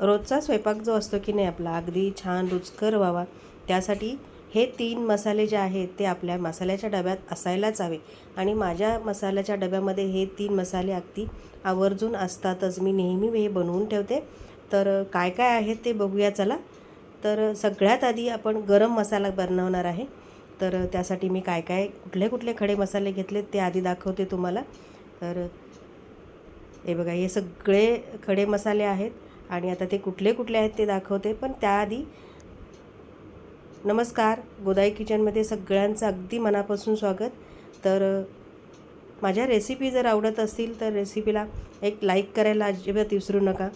रोजचा स्वयंपाक जो असतो की नाही आपला अगदी छान रुचकर व्हावा, त्यासाठी हे 3 मसाले जे आहेत ते आपल्या मसाल्याच्या डब्यात असायलाच हवे. आणि माझ्या मसाल्याच्या डब्यामध्ये हे 3 मसाले अगदी आवर्जून असतातच. मी नेहमी हे बनवून ठेवते. तर काय काय आहेत ते बघूया चला. तर सगळ्यात आधी आपण गरम मसाला बनवणार आहे. तर त्यासाठी मी काय काय कुठले कुठले खडे मसाले घेतलेत ते आधी दाखवते तुम्हाला. तर हे बघा, हे सगळे खडे मसाले आहेत आणि आता ते कुठले कुठले आहेत ते दाखवते. पण त्याआधी नमस्कार, गोदाई किचनमध्ये सगळ्यांचं अगदी मनापासून स्वागत. तर माझ्या रेसिपी जर आवडत असतील तर रेसिपीला एक लाईक करायला अजिबात विसरू नका.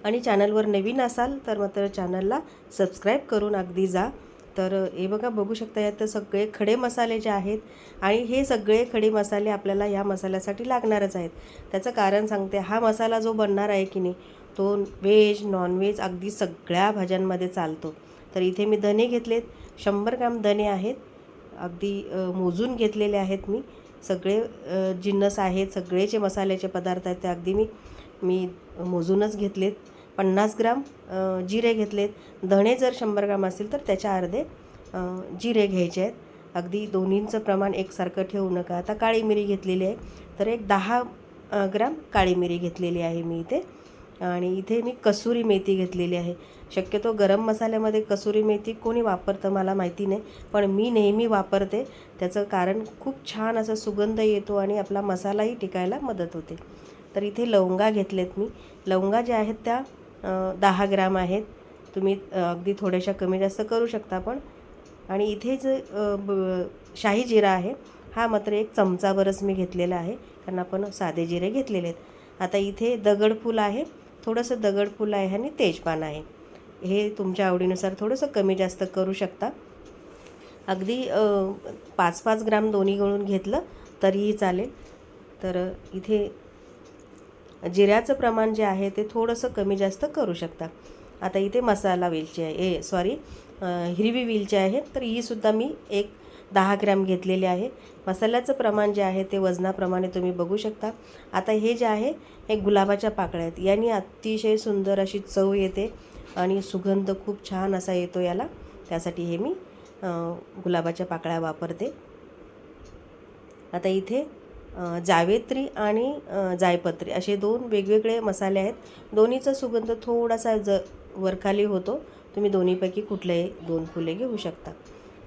आणि चॅनलवर नवीन असाल तर मात्र चॅनलला सबस्क्राईब करून अगदी जा. तर हे बघा, बघू शकता यात सगळे खडे मसाले जे आहेत आणि हे सगळे खडे मसाले आपल्याला या मसाल्यासाठी लागणारच आहेत. त्याचं कारण सांगते. हा मसाला जो बनणार आहे की नाही तो व्हेज नॉनव्हेज अगदी सगळ्या भाज्यांमध्ये चालतो. तर इथे मी धने घेतलेत, 100 ग्राम धने आहेत, अगदी मोजून घेतलेले आहेत. मी सगळे जिन्नस आहेत, सगळे जे मसाल्याचे पदार्थ आहेत ते अगदी मी मोजूनच घेतलेत. 50 ग्राम जिरे घेतलेत. धणे जर 100 ग्राम असतील तर त्याच्या अर्धे जिरे घ्यायचे आहेत. अगदी दोन्हींचं प्रमाण एकसारखं ठेवू नका. आता काळी मिरी घेतलेली आहे, तर एक 10 ग्राम काळी मिरी घेतलेली आहे मी इथे. आणि इथे मी कसुरी मेथी घेतलेली आहे. शक्यतो गरम मसाल्यामध्ये कसुरी मेथी कोणी वापरतं मला माहिती नाही, पण मी नेहमी वापरते. त्याचं कारण खूप छान असा सुगंध येतो आणि आपला मसालाही टिकायला मदत होते. तर इथे लवंगा घेतलेत मी. लवंगा ज्या आहेत त्या 10 ग्राम आहेत. तुम्ही अगदी थोड्याशा कमी जास्त करू शकता पण. आणि इथे जे शाही जिरा आहे हा मात्र 1 चमचाभरच मी घेतलेला आहे, कारण आपण साधे जिरे घेतलेले आहेत. आता इथे दगडफूल आहे, थोडंसं दगडफूल आहे आणि तेजपान आहे. हे तुमच्या आवडीनुसार थोडंसं कमी जास्त करू शकता. अगदी 5-5 ग्राम दोन्ही गळून घेतलं तरीही चालेल. तर इथे जिऱ्याचं प्रमाण जे आहे ते थोडंसं कमी जास्त करू शकता. आता इथे मसाला वेलची आहे, हिरवी वेलची आहे, तर ही सुद्धा मी 10 ग्रॅम घेतलेली आहे. मसाल्याचं प्रमाण जे आहे ते वजनाप्रमाणे तुम्ही बघू शकता. आता हे जे आहे हे गुलाबाच्या पाकळ्या आहेत. यांनी अतिशय सुंदर अशी चव येते आणि सुगंध खूप छान असा येतो याला. त्यासाठी हे मी गुलाबाच्या पाकळ्या वापरते. आता इथे जावेत्री आणि जायपत्री असे 2 वेगवेगळे मसाले आहेत. दोन्हीचा सुगंध थोडासा वरखाली होतो. तुम्ही दोन्हीपैकी कुठलेही 2 फुले घेऊ शकता.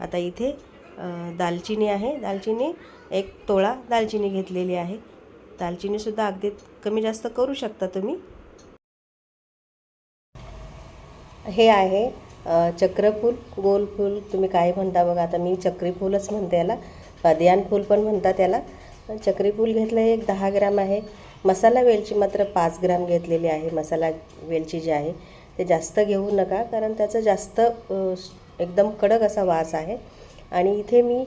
आता इथे दालचिनी आहे. दालचिनी 1 तोळा दालचिनी घेतलेली आहे. दालचिनीसुद्धा अगदी कमी जास्त करू शकता तुम्ही. हे आहे चक्रफूल, गोलफूल तुम्ही काय म्हणता बघा. आता मी चक्रीफूलच म्हणते याला, बद्यान फूल पण म्हणतात याला. चक्रीफूल घेतलं हे 10 ग्राम आहे. मसाला वेलची मात्र 5 ग्राम घेतलेली आहे. मसाला वेलची जी आहे ते जास्त घेऊ नका, कारण त्याचं जास्त एकदम कडक असा वास आहे. आणि इथे मी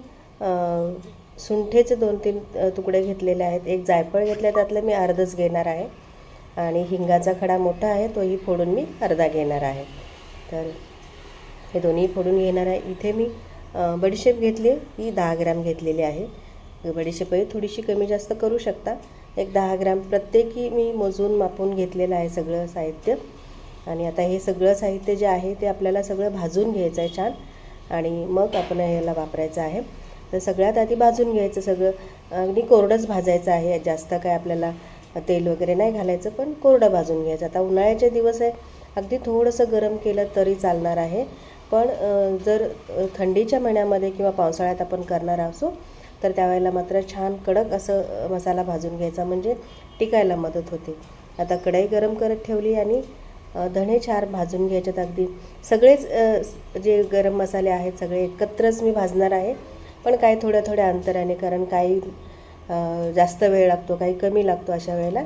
सुंठेचे 2-3 तुकडे घेतलेले आहेत. 1 जायफळ घेतलं, त्यातलं मी अर्धच घेणार आहे. आणि हिंगाचा खडा मोठा आहे, तोही फोडून मी अर्धा घेणार आहे. तर हे दोन्ही फोडून घेणार आहे. इथे मी बडीशेप घेतली, ही 10 ग्राम घेतलेली आहे. बडीशेपही थोडीशी कमी जास्त करू शकता. 10 ग्राम प्रत्येकी मी मोजून मापून घेतलेलं आहे सगळं साहित्य. आणि आता हे सगळं साहित्य जे आहे ते आपल्याला सगळं भाजून घ्यायचं आहे छान, आणि मग आपण याला वापरायचं आहे. तर सगळ्यात आधी भाजून घ्यायचं सगळं. अगदी कोरडंच भाजायचं आहे, जास्त काय आपल्याला तेल वगैरे नाही घालायचं, पण कोरडं भाजून घ्यायचं. आता उन्हाळ्याचे दिवस आहे, अगदी थोडंसं गरम केलं तरी चालणार आहे. पण जर थंडीच्या महिन्यामध्ये किंवा पावसाळ्यात आपण करणार असो तर त्यावेळेला मात्र छान कडक असं मसाला भाजून घ्यायचा, म्हणजे टिकायला मदत होते. आता कढई गरम करत ठेवली आणि धणे 4 भाजून घ्यायच्यात. अगदी सगळेच जे गरम मसाले आहेत सगळे एकत्रच मी भाजणार आहे, पण काही थोड्या थोड्या अंतराने, कारण काही जास्त वेळ लागतो, काही कमी लागतो. अशा वेळेला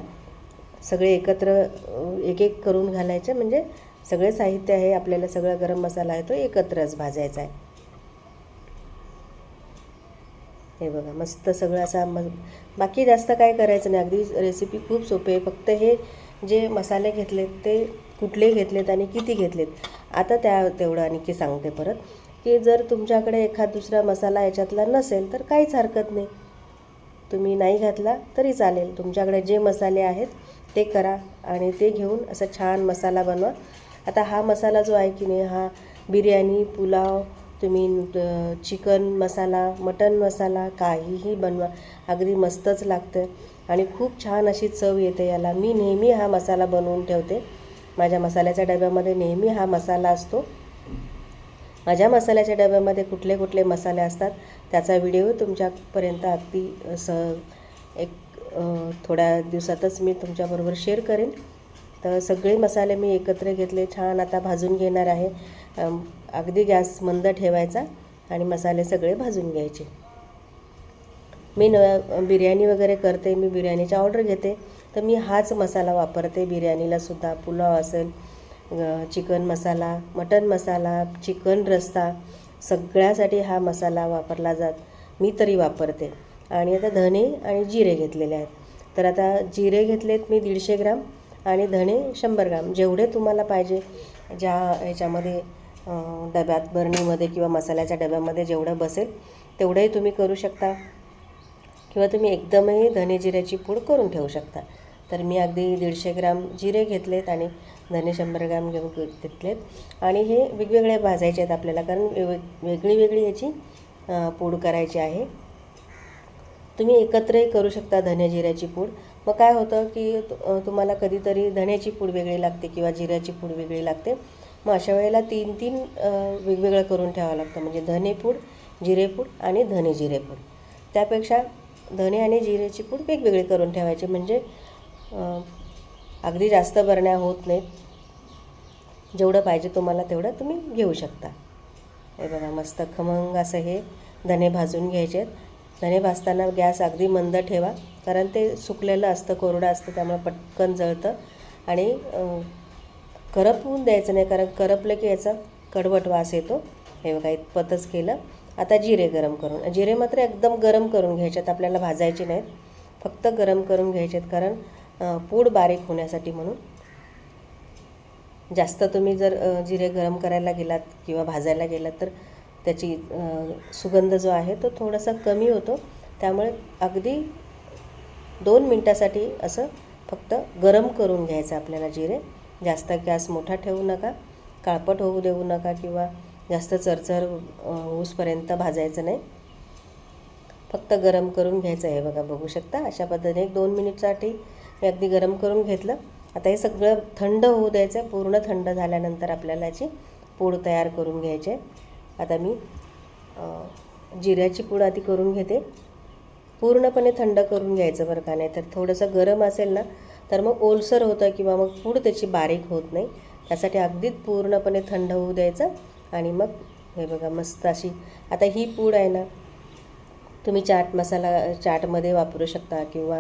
सगळे एकत्र एक एक करून घालायचे, म्हणजे सगळे साहित्य आहे आपल्याला, सगळा गरम मसाला आहे तो एकत्रच भाजायचा आहे. हे बघा, मस्त सगळं असा बाकी जास्त काय करायचं नाही. अगदी रेसिपी खूप सोपी आहे. फक्त हे जे मसाले घेतलेत ते कुठले घेतलेत आणि किती घेतलेत. आता तेवढं आणखी सांगते परत, की जर तुमच्याकडे एखाद दुसरा मसाला याच्यातला नसेल तर काहीच हरकत नाही, तुम्ही नाही घातला तरी चालेल. तुमच्याकडे जे मसाले आहेत ते करा आणि ते घेऊन असं छान मसाला बनवा. आता हा मसाला जो आहे की नाही, हा बिर्याणी, पुलाव, तुम्ही चिकन मसाला, मटन मसाला काहीही बनवा, अगदी मस्तच लागतं आणि खूप छान अशी चव येते याला. मी नेहमी हा मसाला बनवून ठेवते. माझ्या मसाल्याच्या डब्यामध्ये नेहमी हा मसाला असतो. माझ्या मसाल्याच्या डब्यामध्ये कुठले कुठले मसाले असतात त्याचा व्हिडिओ तुमच्यापर्यंत अगदी एक थोड्या दिवसातच मी तुमच्याबरोबर शेअर करेन. तर सगळे मसाले मी एकत्र घेतले, छान आता भाजून घेणार आहे. अगदी गॅस मंद ठेवायचा आणि मसाले सगळे भाजून घ्यायचे. मी बिर्याणी वगैरे करते, मी बिर्याणीची ऑर्डर घेते, तर मी हाच मसाला वापरते बिर्याणीलासुद्धा. पुलाव असेल, चिकन मसाला, मटन मसाला, चिकन रस्सा, सगळ्यासाठी हा मसाला वापरला मी तरी वापरते. आणि आता धणे आणि जिरे घेतलेले आहेत. तर आता जिरे घेतलेत मी 150 ग्राम आणि धणे 100 ग्राम. जेवढे तुम्हाला पाहिजे, ज्या ह्याच्यामध्ये डब्यात, बरणीमध्ये किंवा मसाल्याच्या डब्यामध्ये जेवढं बसेल तेवढंही तुम्ही करू शकता, किंवा तुम्ही एकदमही धणे जिऱ्याची पूड करून ठेवू शकता. तर मी अगदी 150 ग्राम जिरे घेतलेत आणि धणे 100 ग्राम घेतलेत. आणि हे वेगवेगळे भाजायचे आहेत आपल्याला, कारण वेगळी वेगळी याची पूड करायची आहे. तुम्ही एकत्रही करू शकता धणे जिऱ्याची पूड. मग काय होतं की तुम्हाला कधीतरी धण्याची पूड वेगळी लागते किंवा जिऱ्याची पूड वेगळी लागते. मग अशा वेळेला 3 वेगवेगळं करून ठेवावं लागतं, म्हणजे धणे पूड, जिरे पूड आणि धणे जिरे पूड. त्यापेक्षा धणे आणि जिऱ्याची पूड वेगवेगळी करून ठेवायची, म्हणजे अगदी जास्त बरण्या होत नाहीत. जेवढं पाहिजे तुम्हाला तेवढं तुम्ही घेऊ शकता. हे बघा, मस्त खमंग असं हे धणे भाजून घ्यायचे आहेत. धणे भाजताना गॅस अगदी मंद ठेवा, कारण ते सुकलेलं असतं, कोरडं असतं, त्यामुळे पटकन जळतं. आणि करपवून द्यायचं नाही, कारण करपलं की याचा कडवट वास येतो. हे बघा, इतपतच केलं. आता जिरे गरम करून, जिरे मात्र एकदम गरम करून घ्यायच्यात, आपल्याला भाजायचे नाहीत, फक्त गरम करून घ्यायचे आहेत, कारण पूड बारीक होण्यासाठी. म्हणून जास्त तुम्ही जर जिरे गरम करायला गेलात किंवा भाजायला गेलात तर त्याची सुगंध जो आहे तो थोडासा कमी होतो. त्यामुळे अगदी 2 मिनटासाठी असं फक्त गरम करून घ्यायचं आपल्याला जिरे. जास्त गॅस मोठा ठेवू नका, काळपट होऊ देऊ नका, किंवा जास्त चरचर होऊसपर्यंत भाजायचं नाही, फक्त गरम करून घ्यायचं आहे. बघा, बघू शकता अशा पद्धतीने 1-2 मिनिटसाठी मी अगदी गरम करून घेतलं. आता हे सगळं थंड होऊ द्यायचं आहे. पूर्ण थंड झाल्यानंतर आपल्याला याची पूड तयार करून घ्यायची आहे. आता मी जिऱ्याची पूड आधी करून घेते. पूर्णपणे थंड करून घ्यायचं बरं का, नाही तर थोडंसं गरम असेल ना तर मग ओलसर होतं किंवा मग पूड त्याची बारीक होत नाही. त्यासाठी अगदीच पूर्णपणे थंड होऊ द्यायचं. आणि मग हे बघा, मस्त अशी आता ही पूड आहे ना, तुम्ही चाट मसाला चाटमध्ये वापरू शकता, किंवा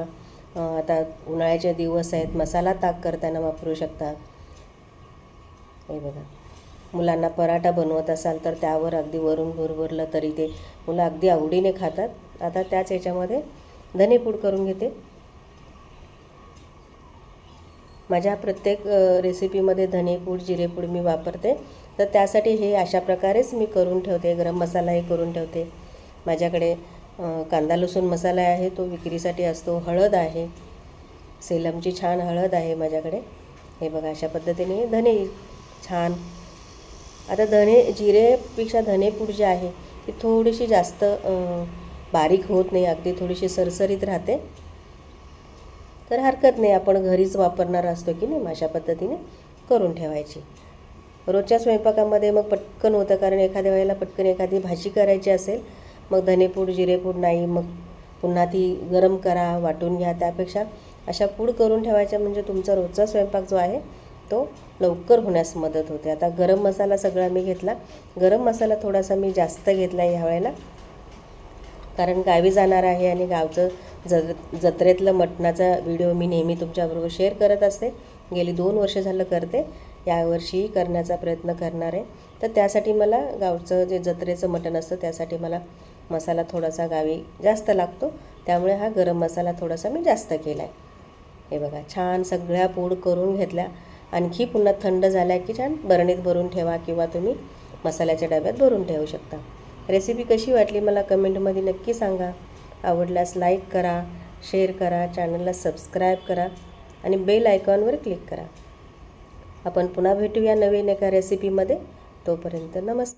आता उन्हाळ्याचे दिवस आहेत, मसाला ताक करताना वापरू शकता. हे बघा, मुलांना पराठा बनवत असाल तर त्यावर अगदी वरून भुरभुरलं तरी ते मुलं अगदी आवडीने खातात. आता त्याच याच्यामध्ये धने पूड करून घेते. माझ्या प्रत्येक रेसिपीमध्ये धने पूड, जिरे पूड मी वापरते. तर त्यासाठी हे अशा प्रकारेच मी करून ठेवते. गरम मसालाही करून ठेवते. माझ्याकडे कांदा लसूण मसाला आहे, तो विक्रीसाठी असतो. हळद आहे, सेलमची छान हळद आहे माझ्याकडे. हे बघा, अशा पद्धतीने धने छान. आता धने जिरेपेक्षा धने पूड जी आहे ती थोडीशी जास्त बारीक होत नाही, अगदी थोडीशी सरसरीत राहते. तर हरकत नाही, आपण घरीच वापरणार असतो की नाही, अशा पद्धतीने करून ठेवायची. रोजच्या स्वयंपाकामध्ये मग पटकन होतं, कारण एखाद्या वेळेला पटकन एखादी भाजी करायची असेल, मग धनेपूड जिरेपूड नाही, मग पुन्हा ती गरम करा, वाटून घ्या. त्यापेक्षा अशा पूड करून ठेवायच्या, म्हणजे तुमचा रोजचा स्वयंपाक जो आहे तो लवकर होण्यास मदत होते. आता गरम मसाला सगळा मी घेतला. गरम मसाला थोडासा मी जास्त घेतला आहे ह्या वेळेला, कारण गावी जाणार आहे आणि गावचं जत्रेतलं मटणाचा व्हिडिओ मी नेहमी तुमच्याबरोबर शेअर करत असते. गेली 2 वर्ष झालं करते, यावर्षीही करण्याचा प्रयत्न करणार आहे. तर त्यासाठी मला गावचं जे जत्रेचं मटण असतं त्यासाठी मला मसाला थोडासा गावी जास्त लागतो. त्यामुळे हा गरम मसाला थोडासा मी जास्त केला आहे. हे बघा, छान सगळ्या पूड करून घेतल्या. आणखी पुन्हा थंड झाल्या की छान बरणीत भरून ठेवा, किंवा तुम्ही मसाल्याच्या डब्यात भरून ठेवू शकता. रेसिपी कशी वाटली मला कमेंटमध्ये नक्की सांगा. आवडल्यास लाईक करा, शेअर करा, चॅनलला सबस्क्राईब करा. आणि बेल आयकॉनवर क्लिक करा. आपण पुन्हा भेटूया नवीन एका रेसिपीमध्ये. तोपर्यंत नमस्कार.